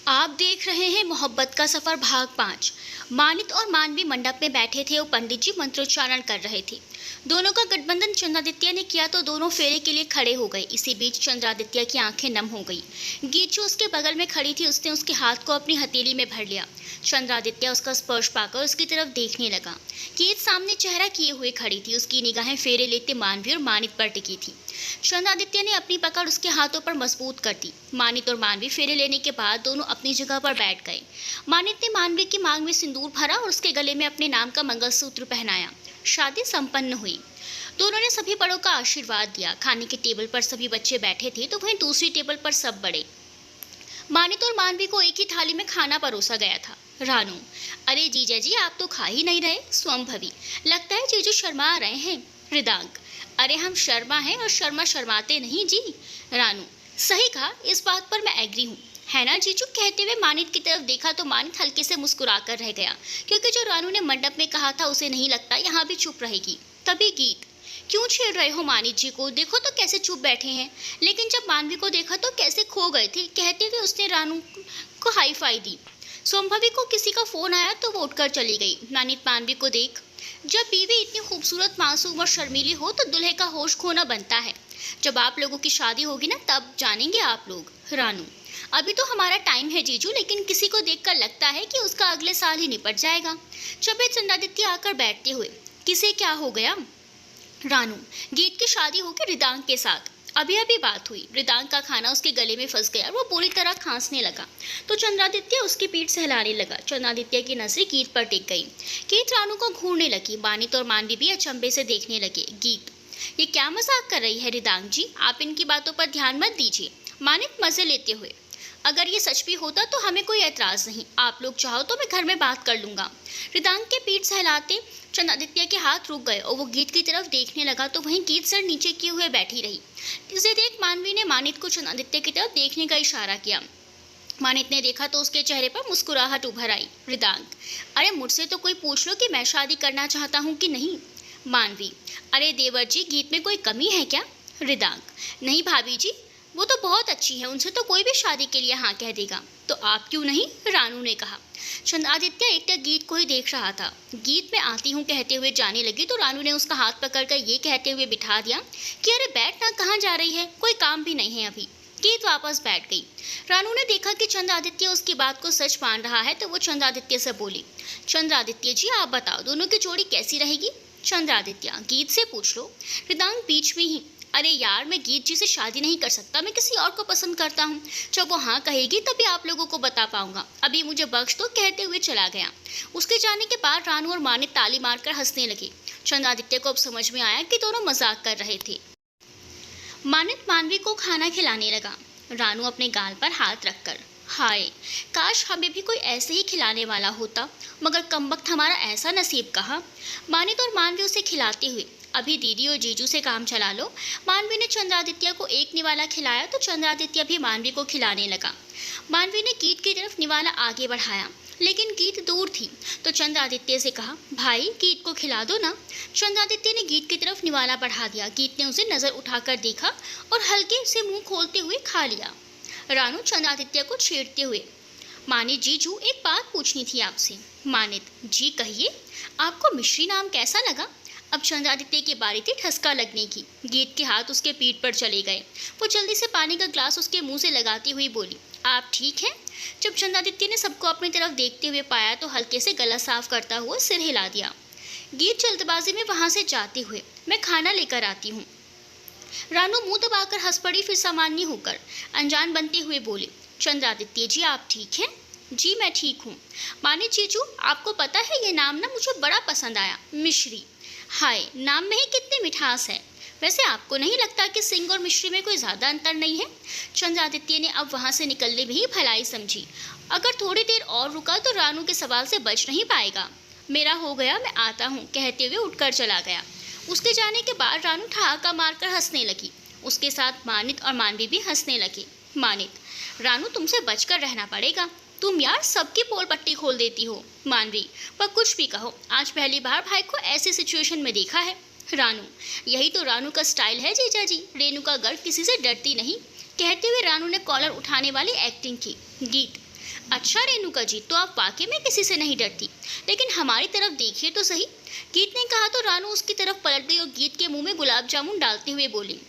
आप देख रहे हैं मोहब्बत का सफर भाग 5। मानित और मानवी मंडप में बैठे थे और पंडित जी मंत्रोच्चारण कर रहे थे। दोनों का गठबंधन चंद्रादित्य ने किया तो दोनों फेरे के लिए खड़े हो गए। इसी बीच चंद्रादित्य की आंखें नम हो गई। गीत जो उसके बगल में खड़ी थी उसने उसके हाथ को अपनी हथेली में भर लिया। चंद्रादित्य उसका स्पर्श पाकर उसकी तरफ देखने लगा। गीत सामने चेहरा किए हुए खड़ी थी। उसकी निगाहें फेरे लेते मानवी और मानित पर टिकी थी। चंद्रादित्य ने अपनी पकड़ उसके हाथों पर मजबूत कर दी। मानित और मानवी फेरे लेने के बाद दोनों अपनी जगह पर बैठ गए। मानित ने मानवी की मांग में सिंदूर भरा और उसके गले में अपने नाम का मंगलसूत्र पहनाया। शादी संपन्न हुई। दोनों ने सभी बड़ों का आशीर्वाद दिया। खाने के टेबल पर सभी बच्चे बैठे थे तो वहीं दूसरी टेबल पर सब बड़े। मानित और मानवी को एक ही थाली में खाना परोसा गया था। रानू, अरे जीजा जी आप तो खा ही नहीं रहे। स्वयंभवी, लगता है जीजू शर्मा रहे हैं। हृदांक, अरे हम शर्मा हैं और शर्मा शर्माते नहीं जी। रानू, सही कहा, इस बात पर मैं एग्री हूँ, है ना जीजू। कहते हुए मानित की तरफ देखा तो मानित हल्के से मुस्कुराकर रह गया, क्योंकि जो रानू ने मंडप में कहा था उसे नहीं लगता यहाँ भी चुप रहेगी। तभी गीत, क्यों छेड़ रहे हो मानित जी को, देखो तो कैसे चुप बैठे हैं। लेकिन जब मानवी को देखा तो कैसे खो गए थे। कहते हुए उसने रानू को हाई फाई दी। सोमभवी को किसी का फोन आया तो वो उठकर चली गई। मानित मानवी को देख, जब बीवी इतनी खूबसूरत, मासूम और शर्मीली हो तो दूल्हे का होश खोना बनता है। जब आप लोगों की शादी होगी ना तब जानेंगे आप लोग। रानू, अभी तो हमारा टाइम है जीजू, लेकिन किसी को देखकर लगता है कि उसका अगले साल ही निपट जाएगा। चबे चंद्रादित्य आकर बैठते हुए, किसे क्या हो गया। रानू, गीत की शादी होगी रिदांग के साथ। अभी अभी बात हुई। रिदांग का खाना उसके गले में फंस गया और वो पूरी तरह खांसने लगा तो चंद्रादित्य उसकी पीठ सहलाने लगा। चंद्रादित्य की नजरें गीत पर टिक गई। गीत रानू को घूरने लगी। मानित और मानवी भी अचंभे से देखने लगे। गीत, ये क्या मजाक कर रही है रिदांग जी, आप इनकी बातों पर ध्यान मत दीजिए। मानित मजे लेते हुए, अगर ये सच भी होता तो हमें कोई ऐतराज नहीं, आप लोग चाहो तो मैं घर में बात कर लूंगा। रिदांग के पीठ सहलाते चंद्रादित्य के हाथ रुक गए और वो गीत की तरफ देखने लगा तो वहीं गीत सर नीचे किए हुए बैठी रही। इसे देख मानवी ने मानित को चंद्रादित्य की तरफ देखने का इशारा किया। मानित ने देखा तो उसके चेहरे पर मुस्कुराहट उभर आई। रिदांग, अरे मुझसे तो कोई पूछ लो कि मैं शादी करना चाहता हूँ कि नहीं। मानवी, अरे देवर जी गीत में कोई कमी है क्या। रिदांग, नहीं भाभी जी, वो तो बहुत अच्छी है, उनसे तो कोई भी शादी के लिए हाँ कह देगा। तो आप क्यों नहीं, रानू ने कहा। चंद्रादित्य एकटक गीत को ही देख रहा था। गीत में आती हूँ कहते हुए जाने लगी तो रानू ने उसका हाथ पकड़कर ये कहते हुए बिठा दिया कि अरे बैठ ना, कहाँ जा रही है, कोई काम भी नहीं है अभी। गीत वापस बैठ गई। रानू ने देखा कि चंद्रादित्य उसकी बात को सच मान रहा है तो वो चंद्रादित्य से बोली, चंद्रादित्य जी आप बताओ दोनों की जोड़ी कैसी रहेगी। चंद्रादित्य, गीत से पूछ लो। रिदांग बीच में ही, अरे यार मैं गीत जी से शादी नहीं कर सकता, मैं किसी और को पसंद करता हूँ। जब वो हाँ कहेगी तभी आप लोगों को बता पाऊंगा, अभी मुझे बख्श दो, कहते हुए चला गया। उसके जाने के बाद रानू और मानित ताली मारकर हंसने लगे। चंद्रादित्य को अब समझ में आया कि दोनों मजाक कर रहे थे। मानित मानवी को खाना खिलाने लगा। रानू अपने गाल पर हाथ रखकर, हाय काश हमें भी कोई ऐसे ही खिलाने वाला होता, मगर कमबख्त हमारा ऐसा नसीब कहा। मानित और मानवी उसे खिलाते हुए, अभी दीदी और जीजू से काम चला लो। मानवी ने चंद्रादित्य को एक निवाला खिलाया तो चंद्रादित्य भी मानवी को खिलाने लगा। मानवी ने गीत की तरफ निवाला आगे बढ़ाया लेकिन गीत दूर थी तो चंद्रादित्य से कहा, भाई गीत को खिला दो ना। चंद्रादित्य ने गीत की तरफ निवाला बढ़ा दिया। गीत ने उसे नजर उठाकर देखा और हल्के से मुंह खोलते हुए खा लिया। रानू चंद्रादित्य को छेड़ते हुए, मानित जीजू एक बात पूछनी थी आपसे। मानित, जी कहिए, आपको मिश्री नाम कैसा लगा। अब चंद्रादित्य की बारी थी ठसका लगने की। गीत के हाथ उसके पीठ पर चले गए। वो जल्दी से पानी का ग्लास उसके मुंह से लगाती हुई बोली, आप ठीक हैं। जब चंद्रादित्य ने सबको अपनी तरफ देखते हुए पाया तो हल्के से गला साफ करता हुआ सिर हिला दिया। गीत जल्दबाजी में वहां से जाते हुए, मैं खाना लेकर आती हूँ। रानू मुंह दबाकर हंस पड़ी, फिर सामान्य होकर अनजान बनते हुए बोली, चंद्रादित्य जी आप ठीक हैं। जी मैं ठीक हूँ। मानित जीजू आपको पता है ये नाम ना मुझे बड़ा पसंद आया, मिश्री। हाय, नाम में ही कितनी मिठास है। वैसे आपको नहीं लगता कि सिंह और मिश्री में कोई ज़्यादा अंतर नहीं है। चंद्रादित्य ने अब वहाँ से निकलने में ही भलाई समझी। अगर थोड़ी देर और रुका तो रानू के सवाल से बच नहीं पाएगा। मेरा हो गया, मैं आता हूँ, कहते हुए उठकर चला गया। उसके जाने के बाद रानू ठहाका मारकर हंसने लगी। उसके साथ मानित और मानवी भी हंसने लगे। मानित, रानू तुमसे बचकर रहना पड़ेगा, तुम यार सबकी पोल पट्टी खोल देती हो। मानवी, पर कुछ भी कहो, आज पहली बार भाई को ऐसी सिचुएशन में देखा है। रानू, यही तो रानू का स्टाइल है जीजा जी, रेनू का गर्व किसी से डरती नहीं। कहते हुए रानू ने कॉलर उठाने वाली एक्टिंग की। गीत, अच्छा रेणुका जी, तो आप वाकई में किसी से नहीं डरती, लेकिन हमारी तरफ देखिए तो सही। गीत ने कहा तो रानू उसकी तरफ पलट गई और गीत के मुंह में गुलाब जामुन डालते हुए बोली,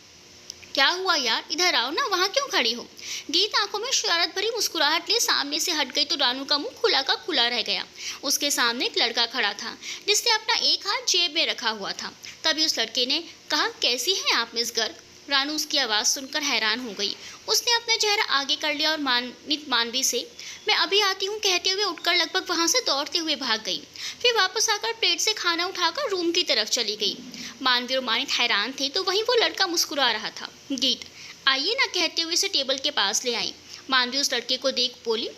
क्या हुआ यार, इधर आओ ना, वहाँ क्यों खड़ी हो। गीत आंखों में शरारत भरी मुस्कुराहट लिए सामने से हट गई तो रानू का मुंह खुला का खुला रह गया। उसके सामने एक लड़का खड़ा था जिसने अपना एक हाथ जेब में रखा हुआ था। तभी उस लड़के ने कहा, कैसी हैं आप मिस गर्ग। रानू उसकी आवाज़ सुनकर हैरान हो गई। उसने अपना चेहरा आगे कर लिया और मानित मानवी से मैं अभी आती हूँ कहते हुए उठकर लगभग वहाँ से दौड़ते हुए भाग गई। फिर वापस आकर प्लेट से खाना उठाकर रूम की तरफ चली गई। मानवी और मानित हैरान थे तो वहीं वो लड़का मुस्कुरा रहा था। गीत आइए ना कहते हुए उसे टेबल के पास ले आई। मानवी उस लड़के को देख बोली,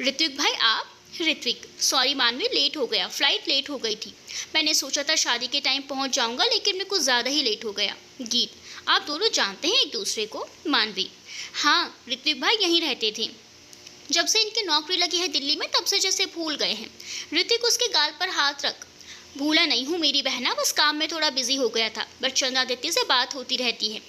ऋत्विक भाई आप। ऋत्विक, सॉरी मानवी, लेट हो गया, फ्लाइट लेट हो गई थी। मैंने सोचा था शादी के टाइम पहुंच जाऊंगा लेकिन मैं कुछ ज़्यादा ही लेट हो गया। गीत, आप दोनों जानते हैं एक दूसरे को। मानवी, हाँ ऋत्विक भाई यहीं रहते थे, जब से इनकी नौकरी लगी है दिल्ली में तब से जैसे भूल गए हैं। ऋत्विक उसके गाल पर हाथ रख, भूला नहीं हूँ मेरी बहना, बस काम में थोड़ा बिजी हो गया था, बस चंद्रादित्य से बात होती रहती है।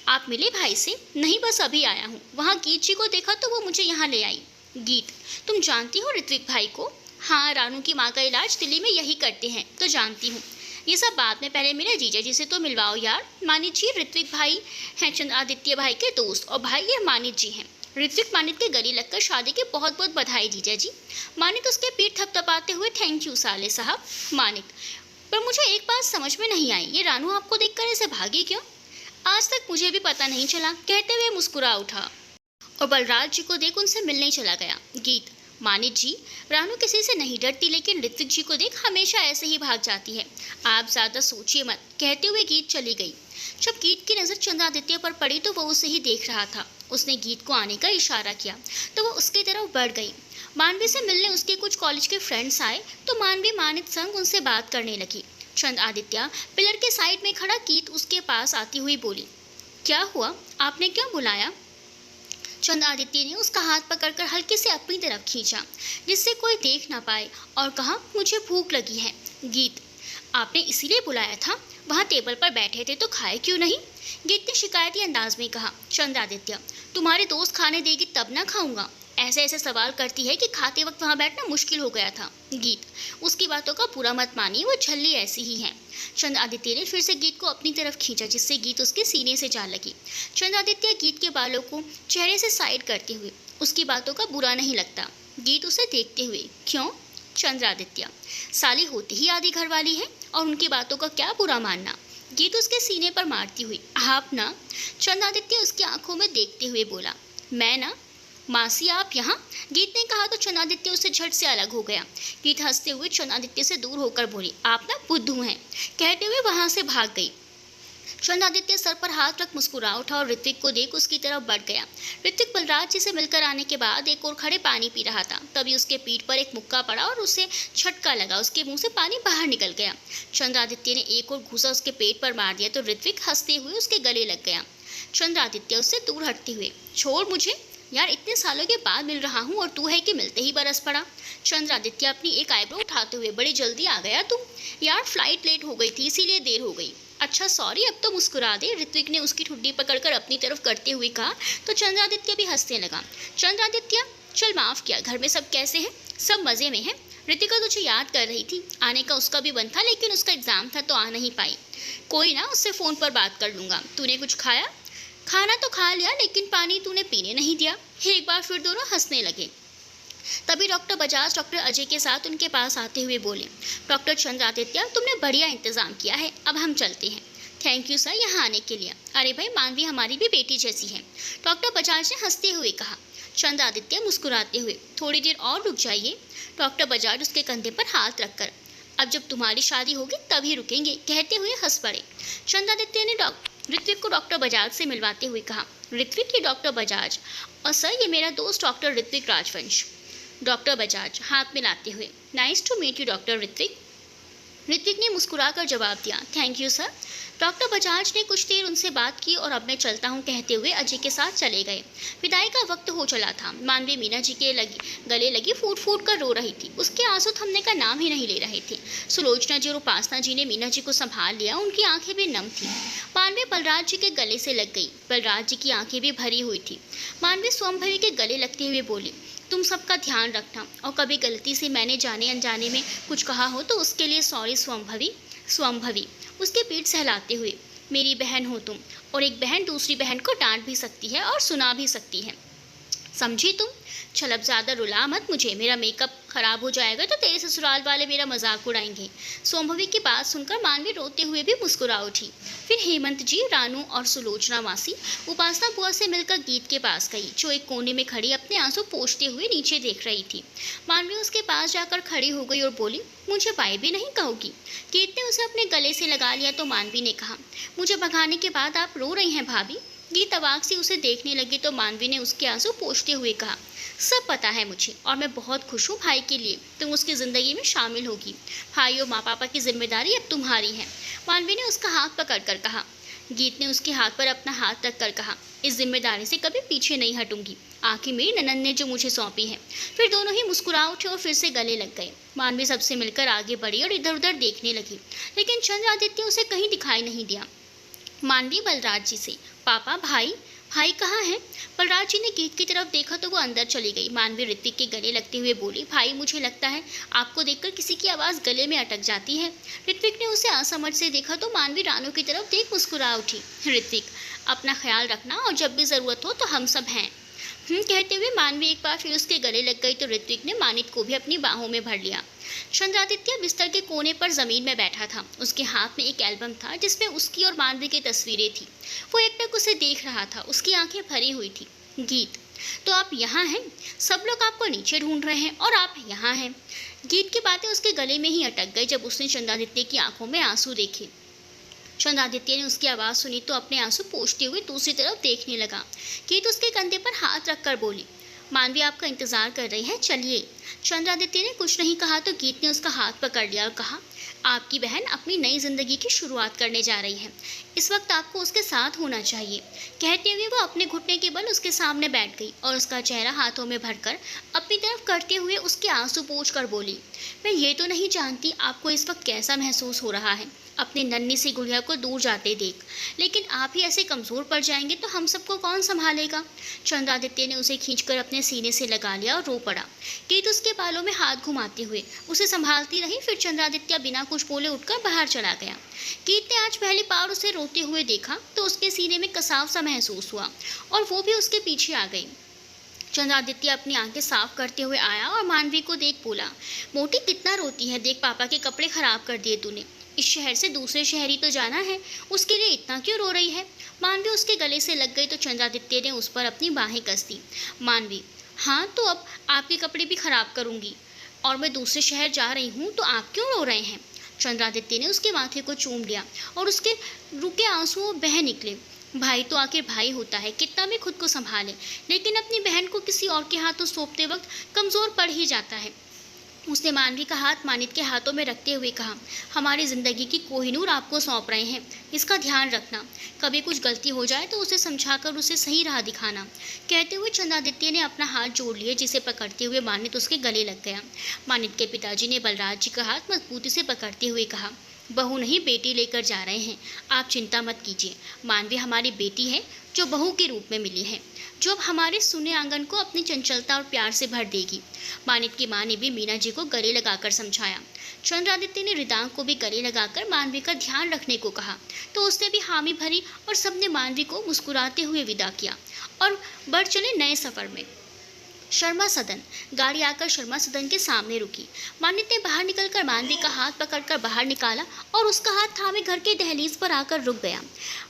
आप मिले भाई से? नहीं, बस अभी आया हूँ, वहाँ गीत जी को देखा तो वो मुझे यहाँ ले आई। गीत, तुम जानती हो ऋत्विक भाई को? हाँ, रानू की माँ का इलाज दिल्ली में यही करते हैं तो जानती हूँ। ये सब बाद में, पहले मेरे जीजा जी से तो मिलवाओ यार। मानित जी ऋत्विक भाई हैं चंद्रादित्य भाई के दोस्त और भाई ये मानित जी हैं। ऋत्विक मानित के गले लगकर शादी की बहुत बहुत बधाई जीजा जी। मानित उसके पीठ थपथपाते हुए थैंक यू साले साहब। मानित, पर मुझे एक बात समझ में नहीं आई, ये रानू आपको देखकर ऐसे भागी क्यों? आज तक मुझे भी पता नहीं चला, कहते हुए मुस्कुरा उठा और बलराज जी को देख उनसे मिलने चला गया। गीत, मानित जी, रानू किसी से नहीं डरती लेकिन ऋत्विक जी को देख हमेशा ऐसे ही भाग जाती है, आप ज़्यादा सोचिए मत, कहते हुए गीत चली गई। जब गीत की नज़र चंद्रादित्य पर पड़ी तो वो उसे ही देख रहा था। उसने गीत को आने का इशारा किया तो वो उसकी तरफ बढ़ गई। मानवी से मिलने उसके कुछ कॉलेज के फ्रेंड्स आए तो मानवी मानित संग उनसे बात करने लगी। चंद्रादित्य पिलर के साइड में खड़ा गीत उसके पास आती हुई बोली, क्या हुआ, आपने क्यों बुलाया? चंद्रादित्य ने उसका हाथ पकड़कर हल्के से अपनी तरफ खींचा जिससे कोई देख ना पाए और कहा, मुझे भूख लगी है। गीत, आपने इसीलिए बुलाया था, वहाँ टेबल पर बैठे थे तो खाए क्यों नहीं? गीत ने शिकायती अंदाज में कहा। चंद्रादित्य, तुम्हारे दोस्त खाने देगी तब ना खाऊंगा, ऐसे ऐसे सवाल करती है कि खाते वक्त वहाँ बैठना मुश्किल हो गया था। गीत, उसकी बातों का बुरा मत मानिए, वो झल्ली ऐसी ही है। चंद्रादित्य ने फिर से गीत को अपनी तरफ खींचा जिससे गीत उसके सीने से जा लगी। चंद्रादित्य गीत के बालों को चेहरे से साइड करते हुए, उसकी बातों का बुरा नहीं लगता। गीत उसे देखते हुए, क्यों? चंद्रादित्य, साली होती ही आधी घरवाली है और उनकी बातों का क्या बुरा मानना। गीत उसके सीने पर मारती हुई, आप ना। चंद्रादित्य उसकी आंखों में देखते हुए बोला, मैं ना। मासी आप यहाँ? गीत ने कहा तो चंद्रादित्य उससे झट से अलग हो गया। गीत हंसते हुए चंद्रादित्य से दूर होकर बोली, आप ना बुद्धू हैं, कहते हुए वहां से भाग गई। चंद्रादित्य सर पर हाथ रख मुस्कुरा उठा और ऋत्विक को देख उसकी तरफ बढ़ गया। ऋत्विक बलराज जी से मिलकर आने के बाद एक और खड़े पानी पी रहा था। तभी उसके पीठ पर एक मुक्का पड़ा और उसे झटका लगा, उसके मुंह से पानी बाहर निकल गया। चंद्रादित्य ने एक और घूसा उसके पेट पर मार दिया तो ऋत्विक हंसते हुए उसके गले लग गया। चंद्रादित्य उससे दूर हटते हुए, छोड़ मुझे यार, इतने सालों के बाद मिल रहा हूँ और तू है कि मिलते ही बरस पड़ा। चंद्रादित्य अपनी एक आईब्रो उठाते हुए, बड़ी जल्दी आ गया तू? यार फ्लाइट लेट हो गई थी इसीलिए देर हो गई। अच्छा सॉरी, अब तो मुस्कुरा दे, ऋत्विक ने उसकी ठुड्डी पकड़कर अपनी तरफ करते हुए कहा तो चंद्रादित्य भी हंसने लगा। चंद्रादित्य, चल माफ़ किया, घर में सब कैसे हैं? सब मज़े में हैं। ऋतिका तुझे याद कर रही थी, आने का उसका भी मन था लेकिन उसका एग्ज़ाम था तो आ नहीं पाई। कोई ना, उससे फ़ोन पर बात कर लूँगा। तूने कुछ खाया? खाना तो खा लिया लेकिन पानी तूने पीने नहीं दिया। एक बार फिर दोनों हंसने लगे। तभी डॉक्टर बजाज डॉक्टर अजय के साथ उनके पास आते हुए बोले, डॉक्टर चंद्रादित्य तुमने बढ़िया इंतज़ाम किया है, अब हम चलते हैं। थैंक यू सर यहाँ आने के लिए। अरे भाई, मानवी हमारी भी बेटी जैसी है, डॉक्टर बजाज ने हंसते हुए कहा। चंद्रादित्य मुस्कुराते हुए, थोड़ी देर और रुक जाइए। डॉक्टर बजाज उसके कंधे पर हाथ रखकर, अब जब तुम्हारी शादी होगी तभी रुकेंगे, कहते हुए हंस पड़े। चंद्रादित्य ने ऋत्विक को डॉक्टर बजाज से मिलवाते हुए कहा, ऋत्विक ये डॉक्टर बजाज और सर ये मेरा दोस्त डॉक्टर ऋत्विक राजवंश। डॉक्टर बजाज हाथ मिलाते हुए, nice to meet you doctor Ritvik. Ritvik ने मुस्कुराकर जवाब दिया, thank you sir. Doctor Bajaj ने कुछ देर उनसे बात की और अब मैं चलता हूँ कहते हुए अजय के साथ चले गए। विदाई का वक्त हो चला था। मानवी मीना जी के गले लगी फूट फूट कर रो रही थी। उसके आंसू थमने का नाम ही नहीं ले रहे थे। सुलोचना जी और उपासना जी ने मीना जी को संभाल लिया, उनकी आंखें भी नम थी। मानवी बलराज जी के गले से लग गई। बलराज जी की आंखें भी भरी हुई थी। मानवी स्वयंभवी के गले लगते हुए बोली, तुम सबका ध्यान रखना और कभी गलती से मैंने जाने अनजाने में कुछ कहा हो तो उसके लिए सॉरी स्वंभवी। स्वंभवी उसकी पीठ सहलाते हुए, मेरी बहन हो तुम, और एक बहन दूसरी बहन को डांट भी सकती है और सुना भी सकती है, समझी तुम? चल अब ज़्यादा रुला मत मुझे, मेरा मेकअप खराब हो जाएगा तो तेरे ससुराल वाले मेरा मजाक उड़ाएंगे। सोमभवी की बात सुनकर मानवी रोते हुए भी मुस्कुरा उठी। फिर हेमंत जी, रानू और सुलोचना मासी उपासना बुआ से मिलकर गीत के पास गई, जो एक कोने में खड़ी अपने आंसू पोंछते हुए नीचे देख रही थी। मानवी उसके पास जाकर खड़ी हो गई और बोली, मुझे बाय भी नहीं कहोगी? गीत ने उसे अपने गले से लगा लिया तो मानवी ने कहा, मुझे भगाने के बाद आप रो रही हैं भाभी? गीत अवाक से उसे देखने लगी तो मानवी ने उसके आंसू पोंछते हुए कहा, सब पता है मुझे और मैं बहुत खुश हूँ भाई के लिए, तुम उसकी ज़िंदगी में शामिल होगी। भाई और माँ पापा की जिम्मेदारी अब तुम्हारी है। मानवी ने उसका हाथ पकड़कर कहा। गीत ने उसके हाथ पर अपना हाथ रखकर कहा, इस जिम्मेदारी से कभी पीछे नहीं हटूंगी, आखिर मेरी ननद ने जो मुझे सौंपी है। फिर दोनों ही मुस्कुरा उठे और फिर से गले लग गए। मानवी सबसे मिलकर आगे बढ़ी और इधर उधर देखने लगी, लेकिन चंद्रादित्य उसे कहीं दिखाई नहीं दिया। मानवी बलराज जी से, पापा भाई भाई कहाँ है? बलराज जी ने गीत की तरफ देखा तो वो अंदर चली गई। मानवी ऋत्विक के गले लगते हुए बोली, भाई मुझे लगता है आपको देखकर किसी की आवाज़ गले में अटक जाती है। ऋत्विक ने उसे असमझ से देखा तो मानवी रानू की तरफ देख मुस्कुरा उठी। ऋत्विक, अपना ख्याल रखना और जब भी ज़रूरत हो तो हम सब हैं। कहते हुए मानवी एक बार फिर उसके गले लग गई तो ऋत्विक ने मानित को भी अपनी बाहों में भर लिया। चंद्रादित्य बिस्तर के कोने पर जमीन में बैठा था। उसके हाथ में एक एल्बम था जिसमें उसकी और मानवी की तस्वीरें थी। वो एकटक उसे देख रहा था, उसकी आंखें भरी हुई थी। गीत, तो आप यहाँ हैं? सब लोग आपको नीचे ढूंढ रहे हैं और आप यहाँ हैं। गीत की बातें उसके गले में ही अटक गई जब उसने चंद्रादित्य की आंखों में आंसू देखे। चंद्रादित्य ने उसकी आवाज़ सुनी तो अपने आंसू पोंछते हुए दूसरी तरफ देखने लगा। गीत उसके कंधे पर हाथ रखकर बोली, मानवी आपका इंतजार कर रही है, चलिए। चंद्रादित्य ने कुछ नहीं कहा तो गीत ने उसका हाथ पकड़ लिया और कहा, आपकी बहन अपनी नई जिंदगी की शुरुआत करने जा रही है, इस वक्त आपको उसके साथ होना चाहिए। कहते हुए वो अपने घुटने के बल उसके सामने बैठ गई और उसका चेहरा हाथों में भरकर अपनी तरफ करते हुए उसके आंसू पोंछ कर बोली, मैं ये तो नहीं जानती आपको इस वक्त कैसा महसूस हो रहा है अपनी नन्ही सी गुड़िया को दूर जाते देख, लेकिन आप ही ऐसे कमज़ोर पड़ जाएंगे तो हम सबको कौन संभालेगा? चंद्रादित्य ने उसे खींचकर अपने सीने से लगा लिया और रो पड़ा। गीत उसके बालों में हाथ घुमाते हुए उसे संभालती रही। फिर चंद्रादित्य बिना कुछ बोले उठकर बाहर चला गया। गीत ने आज पहली बार उसे रोते हुए देखा तो उसके सीने में कसाव सा महसूस हुआ और वो भी उसके पीछे आ गई। चंद्रादित्य अपनी आंखें साफ करते हुए आया और मानवी को देख बोला, मोटी कितना रोती है, देख पापा के कपड़े खराब कर दिए तूने। इस शहर से दूसरे शहर ही तो जाना है, उसके लिए इतना क्यों रो रही है? मानवी उसके गले से लग गई तो चंद्रादित्य ने उस पर अपनी बाहें कस दी। मानवी, हाँ तो अब आपके कपड़े भी खराब करूँगी और मैं दूसरे शहर जा रही हूँ तो आप क्यों रो रहे हैं? चंद्रादित्य ने उसके माथे को चूम लिया और उसके रुके आंसुओं बह निकले। भाई तो आखिर भाई होता है, कितना भी खुद को संभाले, लेकिन अपनी बहन को किसी और के हाथों सौंपते वक्त कमज़ोर पड़ ही जाता है। उसने मानवी का हाथ मानित के हाथों में रखते हुए कहा, हमारी ज़िंदगी की कोहिनूर आपको सौंप रहे हैं, इसका ध्यान रखना, कभी कुछ गलती हो जाए तो उसे समझाकर उसे सही राह दिखाना। कहते हुए चंद्रादित्य ने अपना हाथ जोड़ लिया, जिसे पकड़ते हुए मानित उसके गले लग गया। मानित के पिताजी ने बलराज जी का हाथ मजबूती से पकड़ते हुए कहा, बहू नहीं बेटी लेकर जा रहे हैं, आप चिंता मत कीजिए। मानवी हमारी बेटी है जो बहू के रूप में मिली है, जो अब हमारे सुने आंगन को अपनी चंचलता और प्यार से भर देगी। मानित की माँ ने भी मीना जी को गले लगाकर समझाया। चंद्रादित्य ने रिदांग को भी गले लगाकर मानवी का ध्यान रखने को कहा तो उसने भी हामी भरी और सबने मानवी को मुस्कुराते हुए विदा किया और बढ़ चले नए सफ़र में। शर्मा सदन। गाड़ी आकर शर्मा सदन के सामने रुकी। मानित ने बाहर निकलकर मानवी का हाथ पकड़कर बाहर निकाला और उसका हाथ थामे घर के दहलीज पर आकर रुक गया।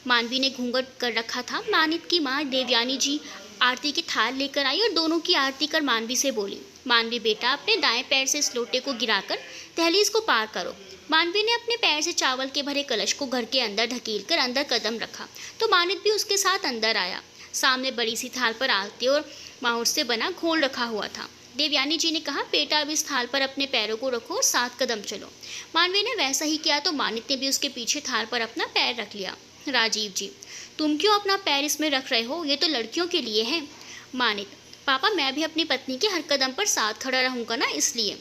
मानवी ने घूंघट कर रखा था। मानित की माँ देवयानी जी आरती की थाल लेकर आई और दोनों की आरती कर मानवी से बोली, मानवी बेटा अपने दाएं पैर से इस लोटे को गिराकर दहलीज को पार करो। मानवी ने अपने पैर से चावल के भरे कलश को घर के अंदर धकेल कर अंदर कदम रखा तो मानित भी उसके साथ अंदर आया। सामने बड़ी सी थाल पर आरती और माहौर से बना घोल रखा हुआ था। देवयानी जी ने कहा, बेटा अब इस थाल पर अपने पैरों को रखो और 7 कदम चलो। मानवी ने वैसा ही किया तो मानित ने भी उसके पीछे थाल पर अपना पैर रख लिया। राजीव जी, तुम क्यों अपना पैर इसमें रख रहे हो, ये तो लड़कियों के लिए है। मानित, पापा मैं भी अपनी पत्नी के हर कदम पर साथ खड़ा रहूँगा ना, इसलिए।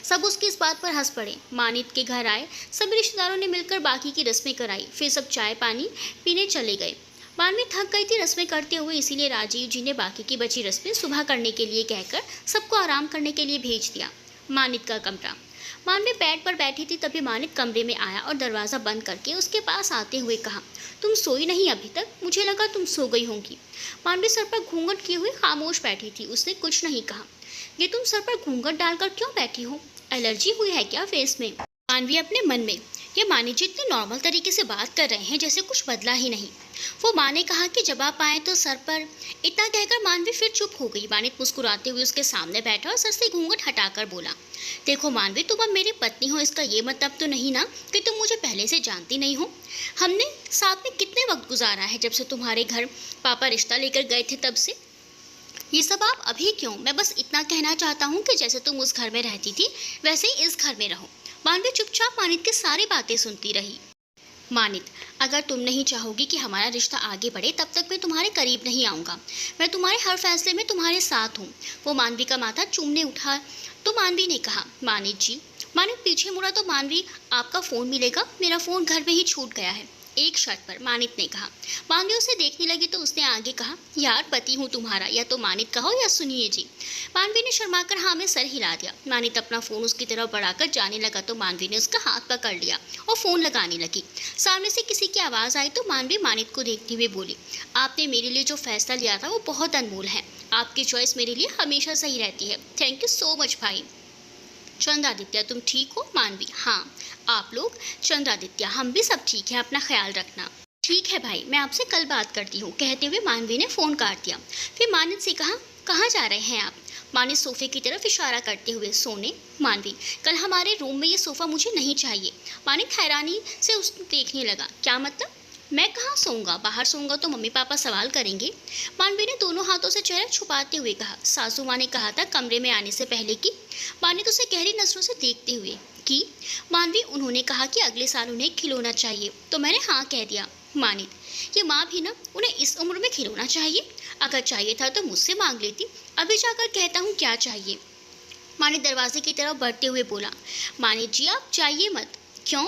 सब उसकी इस बात पर हंस पड़े। मानित के घर आए सभी रिश्तेदारों ने मिलकर बाकी की रस्में कराई। फिर सब चाय पानी पीने चले गए। मानवी थक गई थी रस्में करते हुए, इसीलिए राजीव जी ने बाकी की बची रस्में सुबह करने के लिए कहकर सबको आराम करने के लिए भेज दिया। मानित का कमरा। मानवी बेड पर बैठी थी, तभी मानित कमरे में आया और दरवाज़ा बंद करके उसके पास आते हुए कहा, तुम सोई नहीं अभी तक? मुझे लगा तुम सो गई होंगी। मानवी सर पर घूंघट किए हुए खामोश बैठी थी। उसने कुछ नहीं कहा। ये तुम सर पर घूंघट डालकर क्यों बैठी हो? एलर्जी हुई है क्या फेस में? मानवी अपने मन में, ये मानी जी इतने नॉर्मल तरीके से बात कर रहे हैं जैसे कुछ बदला ही नहीं। वो माँ ने कहा कि जब आप आए तो सर पर, इतना कहकर मानवी फिर चुप हो गई। मानित मुस्कुराते हुए उसके सामने बैठा और सर से घूंघट हटाकर बोला, देखो मानवी, तुम अब मेरी पत्नी हो, इसका ये मतलब तो नहीं ना कि तुम मुझे पहले से जानती नहीं हो। हमने साथ में कितने वक्त गुजारा है, जब से तुम्हारे घर पापा रिश्ता लेकर गए थे तब से। ये सब आप अभी क्यों? मैं बस इतना कहना चाहता हूँ कि जैसे तुम उस घर में रहती थी वैसे ही इस घर में रहो। मानवी चुपचाप मानित की सारी बातें सुनती रही। मानित, अगर तुम नहीं चाहोगी कि हमारा रिश्ता आगे बढ़े तब तक मैं तुम्हारे करीब नहीं आऊँगा। मैं तुम्हारे हर फैसले में तुम्हारे साथ हूँ। वो मानवी का माथा चूमने उठा तो मानवी ने कहा, मानित जी। मानित पीछे मुड़ा तो मानवी, आपका फ़ोन मिलेगा? मेरा फ़ोन घर में ही छूट गया है, एक शर्त पर, मानित ने कहा। मानवी उसे देखने लगी तो उसने आगे कहा, यार पति हूँ तुम्हारा, या तो मानित कहो या सुनिए जी। मानवी ने शर्माकर हाँ में सर हिला दिया। मानित अपना फ़ोन उसकी तरफ बढ़ाकर जाने लगा तो मानवी ने उसका हाथ पकड़ लिया और फ़ोन लगाने लगी। सामने से किसी की आवाज़ आई तो मानवी मानित को देखते हुए बोली, आपने मेरे लिए जो फैसला लिया था वो बहुत अनमोल है। आपकी चॉइस मेरे लिए हमेशा सही रहती है। थैंक यू सो मच भाई। चंद्रादित्य, तुम ठीक हो? मानवी, हाँ। आप लोग? चंद्रादित्य, हम भी सब ठीक है, अपना ख्याल रखना। ठीक है भाई, मैं आपसे कल बात करती हूँ, कहते हुए मानवी ने फ़ोन काट दिया। फिर मानित से कहा, कहाँ जा रहे हैं आप? मानित सोफे की तरफ इशारा करते हुए, सोने। मानवी, कल हमारे रूम में ये सोफ़ा मुझे नहीं चाहिए। मानित हैरानी से उसको देखने लगा, क्या मतलब? मैं कहाँ सोऊंगा? बाहर सोऊंगा तो मम्मी पापा सवाल करेंगे। मानवी ने दोनों हाथों से चेहरा छुपाते हुए कहा, सासू माँ ने कहा था कमरे में आने से पहले कि। मानित उसे गहरी नजरों से देखते हुए, कि मानवी, उन्होंने कहा कि अगले साल उन्हें खिलौना चाहिए तो मैंने हाँ कह दिया। मानित, ये माँ भी ना, उन्हें इस उम्र में खिलौना चाहिए? अगर चाहिए था तो मुझसे मांग लेती, अभी जाकर कहता हूँ क्या चाहिए। मानित दरवाजे की तरफ बढ़ते हुए बोला, मानित जी आप जाइए मत। क्यों?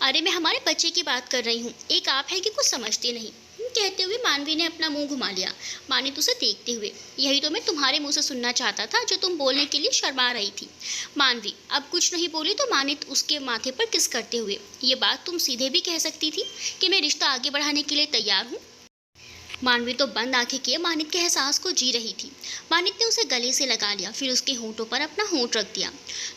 अरे मैं हमारे बच्चे की बात कर रही हूँ, एक आप है कि कुछ समझते नहीं। कहते हुए मानवी ने अपना मुंह घुमा लिया। मानित उसे देखते हुए, यही तो मैं तुम्हारे मुंह से सुनना चाहता था जो तुम बोलने के लिए शर्मा रही थी। मानवी अब कुछ नहीं बोली तो मानित उसके माथे पर किस करते हुए, ये बात तुम सीधे भी कह सकती थी कि मैं रिश्ता आगे बढ़ाने के लिए तैयार हूँ। मानवी तो बंद आंखें किए मानित के एहसास को जी रही थी। मानित ने उसे गले से लगा लिया, फिर उसके होंठों पर अपना होंठ रख दिया।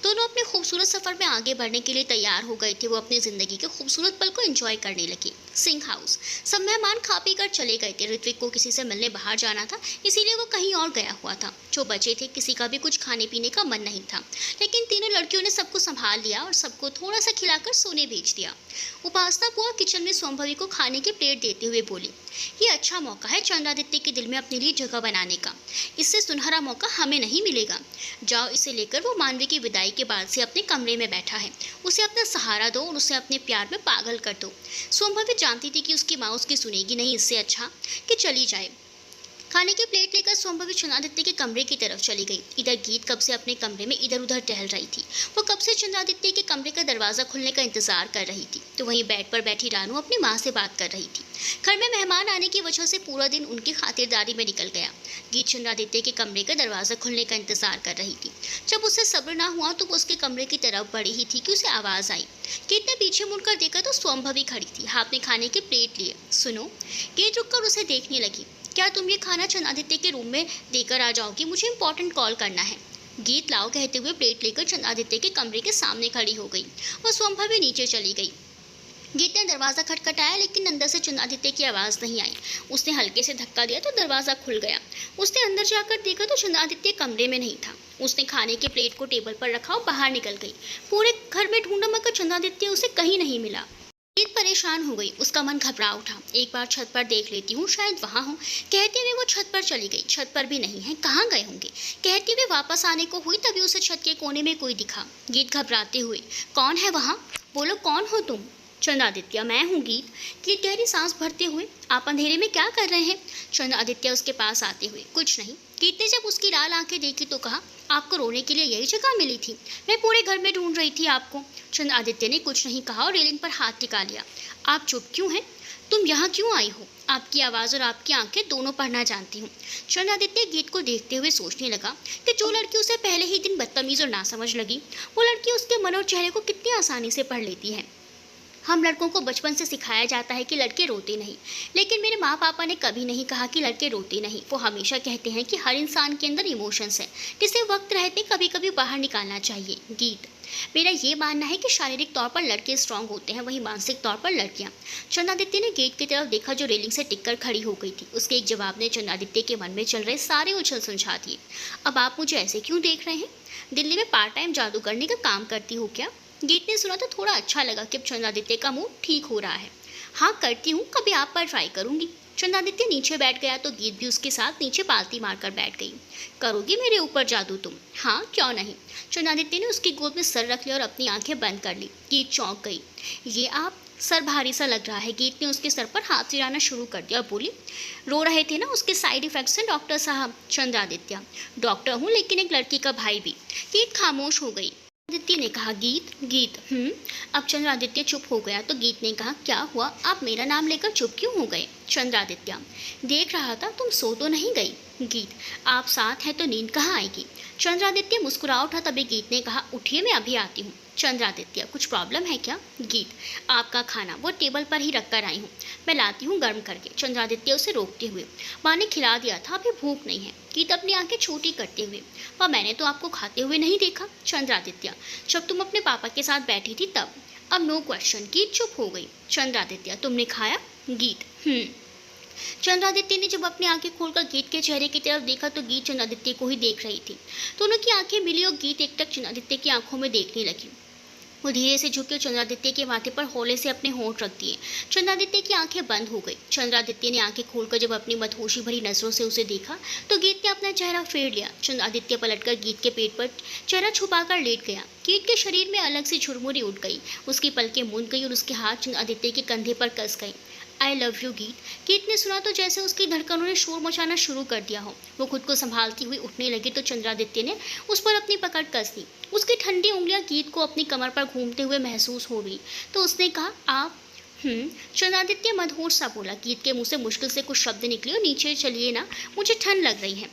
दोनों अपने खूबसूरत सफर में आगे बढ़ने के लिए तैयार हो गए थे। वो अपनी जिंदगी के खूबसूरत पल को एंजॉय करने लगे। सिंह हाउस। सब मेहमान खा पी कर चले गए थे। ऋत्विक को किसी से मिलने बाहर जाना था, इसीलिए वो कहीं और गया हुआ था। जो बचे थे किसी का भी कुछ खाने पीने का मन नहीं था, लेकिन तीनों लड़कियों ने सबको संभाल लिया और सबको थोड़ा सा खिलाकर सोने भेज दिया। उपासना बुआ किचन में सोमभवी को खाने की प्लेट देते हुए बोली, ये अच्छा मौका है चंद्रादित्य के दिल में अपने लिए जगह बनाने का। इससे सुनहरा मौका हमें नहीं मिलेगा। जाओ इसे लेकर। वो मानवी की विदाई के बाद से अपने कमरे में बैठा है। उसे अपना सहारा दो और उसे अपने प्यार में पागल कर दो। सोमभवी जानती थी कि उसकी माँ उसकी सुनेगी नहीं, इससे अच्छा कि चली जाए। खाने की प्लेट लेकर सोमभवी चंद्रादित्य के कमरे की तरफ चली गई। इधर गीत कब से अपने कमरे में इधर उधर टहल रही थी। वो कब से चंद्रादित्य के कमरे का दरवाजा खुलने का इंतजार कर रही थी, तो वहीं बेड पर बैठी रानू अपनी माँ से बात कर रही थी। घर में मेहमान आने की वजह से पूरा दिन उनकी खातिरदारी में निकल गया। गीत चंद्रादित्य के कमरे का दरवाजा खुलने का इंतजार कर रही थी। जब उसे सब्र ना हुआ तो वो उसके कमरे की तरफ बढ़ी ही थी कि उसे आवाज आई। गीत ने पीछे मुड़कर देखा तो सोमभवी खड़ी थी, हाथ में खाने की प्लेट लिए। सुनो। गीत रुककर उसे देखने लगी। क्या तुम ये खाना चंद्रादित्य के रूम में देकर आ जाओगी? मुझे इंपॉर्टेंट कॉल करना है। गीत लाओ कहते हुए प्लेट लेकर चंद्रादित्य के कमरे के सामने खड़ी हो गई और सोमभवी नीचे चली गई। गीत ने दरवाज़ा खटखटाया, लेकिन अंदर से चंद्रादित्य की आवाज़ नहीं आई। उसने हल्के से धक्का दिया तो दरवाज़ा खुल गया। उसने अंदर जाकर देखा तो चंद्रादित्य कमरे में नहीं था। उसने खाने की प्लेट को टेबल पर रखा और बाहर निकल गई। पूरे घर में ढूंढा मगर चंद्रादित्य उसे कहीं नहीं मिला। गीत परेशान हो गई। उसका मन घबरा उठा। एक बार छत पर देख लेती हूँ, शायद वहाँ हो। कहते हुए वो छत पर चली गई। छत पर भी नहीं है, कहाँ गए होंगे? कहते हुए वापस आने को हुई, तभी उसे छत के कोने में कोई दिखा। गीत घबराते हुए, कौन है वहाँ? बोलो, कौन हो तुम? चंद्रादित्य, मैं हूँ गीत। गीत गहरी सांस भरते हुए, आप अंधेरे में क्या कर रहे हैं? चंद्रादित्य उसके पास आते हुए, कुछ नहीं। गीत ने जब उसकी लाल आंखें देखी तो कहा, आपको रोने के लिए यही जगह मिली थी? मैं पूरे घर में ढूंढ रही थी आपको। चंद्रादित्य ने कुछ नहीं कहा और रेलिंग पर हाथ टिका लिया। आप चुप क्यों हैं? तुम यहाँ क्यों आई हो? आपकी आवाज़ और आपकी आंखें दोनों पढ़ना जानती हूँ। चंद्रादित्य गीत को देखते हुए सोचने लगा कि जो लड़की उसे पहले ही दिन बदतमीज और नासमझ लगी, वो लड़की उसके मन और चेहरे को कितनी आसानी से पढ़ लेती है। हम लड़कों को बचपन से सिखाया जाता है कि लड़के रोते नहीं, लेकिन मेरे माँ पापा ने कभी नहीं कहा कि लड़के रोते नहीं। वो हमेशा कहते हैं कि हर इंसान के अंदर इमोशंस है, जिसे वक्त रहते कभी कभी बाहर निकालना चाहिए। गीत, मेरा ये मानना है कि शारीरिक तौर पर लड़के स्ट्रांग होते हैं, वहीं मानसिक तौर पर लड़कियां। चंद्रादित्य ने गेट की तरफ देखा जो रेलिंग से टिककर खड़ी हो गई थी। उसके एक जवाब ने चंद्रादित्य के मन में चल रहे सारे उछल सुलझा दिए। अब आप मुझे ऐसे क्यों देख रहे हैं? दिल्ली में पार्ट टाइम जादू करने का काम करती हो क्या? गीत ने सुना तो थोड़ा अच्छा लगा कि अब चंद्रादित्य का मूड ठीक हो रहा है। हाँ करती हूँ, कभी आप पर ट्राई करूंगी। चंद्रादित्य नीचे बैठ गया तो गीत भी उसके साथ नीचे पालती मारकर बैठ गई। करोगी मेरे ऊपर जादू तुम? हाँ क्यों नहीं। चंद्रादित्य ने उसकी गोद में सर रख लिया और अपनी आंखें बंद कर ली। गीत चौंक गई। ये आप, सर भारी सा लग रहा है। गीत ने उसके सर पर हाथ फिराना शुरू कर दिया और बोली, रो रहे थे ना, उसके साइड इफेक्ट्स हैं डॉक्टर साहब। चंद्रादित्य, डॉक्टर हूँ लेकिन एक लड़की का भाई भी। गीत खामोश हो गई। आदित्य ने कहा, गीत। अब चंद्रादित्य चुप हो गया तो गीत ने कहा, क्या हुआ, आप मेरा नाम लेकर चुप क्यों हो गए? चंद्रादित्य, देख रहा था तुम सो तो नहीं गई। गीत, आप साथ हैं तो नींद कहाँ आएगी? चंद्रादित्य मुस्कुरा उठा। तभी गीत ने कहा, उठिए मैं अभी आती हूँ। चंद्रादित्य, कुछ प्रॉब्लम है क्या? गीत, आपका खाना वो टेबल पर ही रख कर आई हूँ, मैं लाती हूँ गर्म करके। चंद्रादित्य उसे रोकते हुए, माँ ने खिला दिया था, अभी भूख नहीं है। गीत अपनी आंखें छोटी करते हुए, पर मैंने तो आपको खाते हुए नहीं देखा। चंद्रादित्य, जब तुम अपने पापा के साथ बैठी थी तब। अब नो क्वेश्चन। गीत चुप हो गई। चंद्रादित्य, तुमने खाया? गीत, चंद्रादित्य ने जब अपनी आंखें खोलकर गीत के चेहरे की तरफ देखा तो गीत चंद्रादित्य को ही देख रही थी। दोनों की आंखें मिली और गीत एकटक चंद्रादित्य की आंखों में देखने लगी। वो धीरे से झुके चंद्रादित्य के माथे पर हौले से अपने होंठ रख दिए। चंद्रादित्य की आंखें बंद हो गई। चंद्रादित्य ने आंखें खोलकर जब अपनी मदहोशी भरी नजरों से उसे देखा तो गीत ने अपना चेहरा फेर लिया। चंद्रादित्य पलटकर गीत के पेट पर चेहरा छुपाकर लेट गया। गीत के शरीर में अलग से झुरमुरी उठ गई। उसकी पलकें मूंद गई और उसके हाथ चंद्रादित्य के कंधे पर कस गए। आई लव यू गीत। गीत ने सुना तो जैसे उसकी धड़कनों ने शोर मचाना शुरू कर दिया हो। वो खुद को संभालती हुई उठने लगी तो चंद्रादित्य ने उस पर अपनी पकड़ कस दी। उसकी ठंडी उंगलियां गीत को अपनी कमर पर घूमते हुए महसूस हो रही तो उसने कहा, आप? चंद्रादित्य मदहोश सा बोला। गीत के मुंह से मुश्किल से कुछ शब्द निकले और नीचे चलिए ना, मुझे ठंड लग रही है।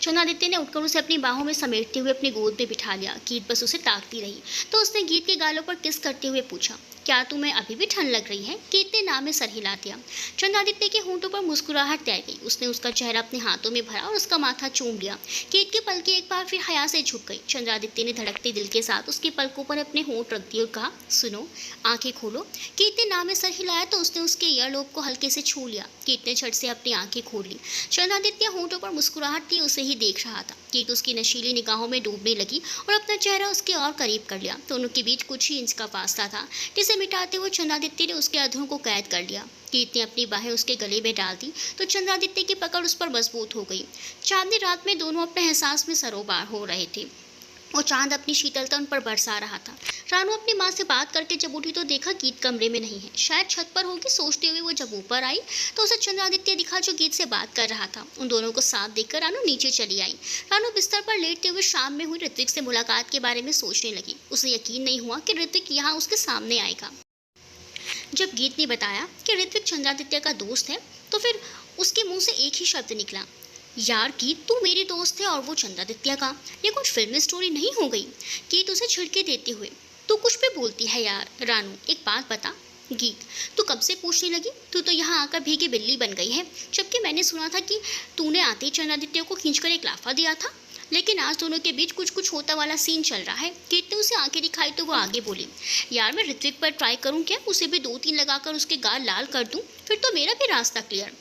चंद्रादित्य ने उठकर उसे अपनी बाहों में समेटते हुए अपनी गोद में बिठा लिया। गीत बस उसे ताकती रही तो उसने गीत के गालों पर किस करते हुए पूछा, क्या तुम्हें अभी भी ठंड लग रही है? गीत ने नाम में सर हिला दिया। चंद्रादित्य के होंठों पर मुस्कुराहट तैर गई। उसने उसका चेहरा अपने हाथों में भरा और उसका माथा चूम लिया। गीत की पलकें एक बार फिर हया से झुक गई। चंद्रादित्य ने धड़कते दिल के साथ उसकी पलकों पर अपने होंठ रख दिए और कहा, सुनो, आंखें खोलो। गीत ने नाम में सर हिलाया तो उसने उसके ईयरलोब को हल्के से छू लिया। गीत ने झट से अपनी आंखें खोल ली। चंद्रादित्य होंठों पर मुस्कुराहट थी, उसे ही देख रहा था। गीत उसकी नशीली निगाहों में डूबने लगी और अपना चेहरा उसके और करीब कर लिया। दोनों के बीच कुछ ही इंच का फासला था जिसे मिटाते हुए चंद्रादित्य ने उसके अधरों को कैद कर लिया। गीत ने अपनी बाहें उसके गले में डाल दी तो चंद्रादित्य की पकड़ उस पर मजबूत हो गई। चांदनी रात में दोनों अपने एहसास में सरोबार हो रहे थे और चांद अपनी शीतलता उन पर बरसा रहा था। रानू अपनी माँ से बात करके जब उठी तो देखा गीत कमरे में नहीं है, शायद छत पर होगी। सोचते हुए वो जब ऊपर आई तो उसे चंद्रादित्य दिखा जो गीत से बात कर रहा था। उन दोनों को साथ देखकर रानू नीचे चली आई। रानू बिस्तर पर लेटते हुए शाम में हुई ऋत्विक से मुलाकात के बारे में सोचने लगी। उसे यकीन नहीं हुआ कि ऋत्विक यहाँ उसके सामने आएगा। जब गीत ने बताया कि ऋत्विक चंद्रादित्य का दोस्त है तो फिर उसके मुंह से एक ही शब्द निकला, यार गीत, तू मेरी दोस्त है और वो चंद्रादित्य का। ये कुछ फिल्मी स्टोरी नहीं हो गई? गीत उसे छिड़के देते हुए, तू कुछ भी बोलती है यार। रानू, एक बात बता। गीत, तू कब से पूछने लगी? तू तो यहाँ आकर भीगी बिल्ली बन गई है, जबकि मैंने सुना था कि तूने आते ही चंद्रादित्य को खींचकर एक लाफा दिया था। लेकिन आज दोनों के बीच कुछ कुछ होता वाला सीन चल रहा है। गीत ने उसे आंखें दिखाई तो वो आगे बोली, यार मैं ऋत्विक पर ट्राई करूँ क्या? उसे भी 2-3 लगाकर उसके गाल लाल कर दूँ, फिर तो मेरा भी रास्ता क्लियर।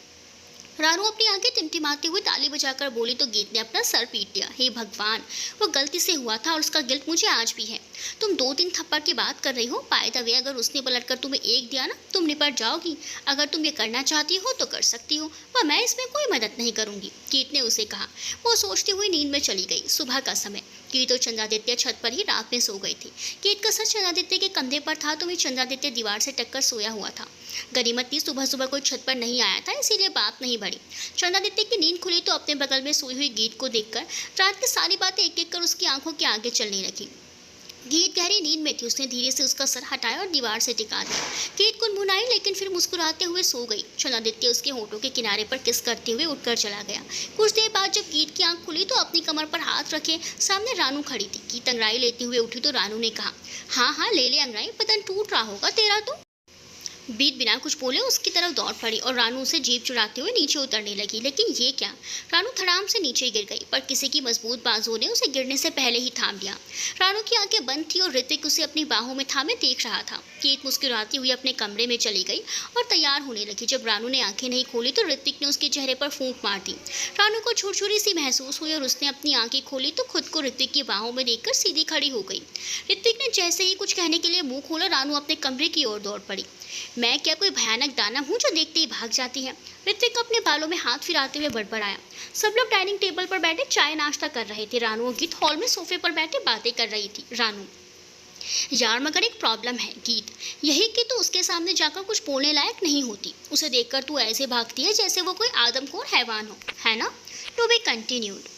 रानू अपनी आंखें टिमटिमाती हुई ताली बजाकर बोली तो गीत ने अपना सर पीट दिया। हे भगवान, वो गलती से हुआ था और उसका गिल्ट मुझे आज भी है। तुम 2-3 थप्पड़ की बात कर रही हो। बाय द वे, अगर उसने पलटकर तुम्हें एक दिया ना, तुम निपट जाओगी। अगर तुम ये करना चाहती हो तो कर सकती हो, पर मैं इसमें कोई मदद नहीं करूंगी, गीत ने उसे कहा। वो सोचती हुई नींद में चली गई। सुबह का समय। गीत और चंद्रादित्य छत पर ही रात में सो गई थी। गीत का सर चंद्रादित्य के कंधे पर था तो वही चंद्रादित्य दीवार से टक्कर सोया हुआ था। गनीमत थी सुबह सुबह कोई छत पर नहीं आया था, इसीलिए बात नहीं बढ़ी। चंद्रादित्य की नींद खुली तो अपने बगल में सोई हुई गीत को देखकर रात की सारी बातें एक एक कर उसकी आंखों के आगे चलने लगी। गीत गहरी नींद में थी। उसने धीरे से उसका सर हटाया और दीवार से टिका दिया। गीत गुनगुनाई लेकिन फिर मुस्कुराते हुए सो गई। चंद्रादित्य उसके होठों के किनारे पर किस करते हुए उठकर चला गया। कुछ देर बाद जब गीत की आंख खुली तो अपनी कमर पर हाथ रखे सामने रानू खड़ी थी। गीत अंगड़ाई लेते हुए उठी तो रानू ने कहा, हाँ हाँ ले ले अंगड़ाई, बदन टूट रहा होगा तेरा तो। बीत बिना कुछ बोले उसकी तरफ दौड़ पड़ी और रानू उसे जीभ चुराते हुए नीचे उतरने लगी। लेकिन ये क्या, रानू धड़ाम से नीचे गिर गई, पर किसी की मजबूत बाजुओं ने उसे गिरने से पहले ही थाम लिया। रानू की आंखें बंद थी और ऋतिक उसे अपनी बाहों में थामे देख रहा था। कीत मुस्कुराती हुई अपने कमरे में चली गई और तैयार होने लगी। जब रानू ने आंखें नहीं खोली तो ऋतिक ने उसके चेहरे पर फूंक मार दी। रानू को छुरछुरी सी महसूस हुई और उसने अपनी आंखें खोली तो खुद को ऋतिक की बाहों में देखकर सीधी खड़ी हो गई। ऋतिक ने जैसे ही कुछ कहने के लिए मुंह खोला, रानू अपने कमरे की ओर दौड़ पड़ी। मैं क्या कोई भयानक दानव हूँ जो देखते ही भाग जाती है? ऋतिक अपने बालों में हाथ फिराते हुए बड़बड़ाया। सब लोग डाइनिंग टेबल पर बैठे चाय नाश्ता कर रहे थे। रानू और गीत हॉल में सोफे पर बैठे बातें कर रही थी। रानू, यार मगर एक प्रॉब्लम है। गीत, यही कि तू उसके सामने जाकर कुछ बोलने लायक नहीं होती। उसे देखकर तू ऐसे भागती है जैसे वो कोई आदमखोर हैवान हो, है ना? To be continued.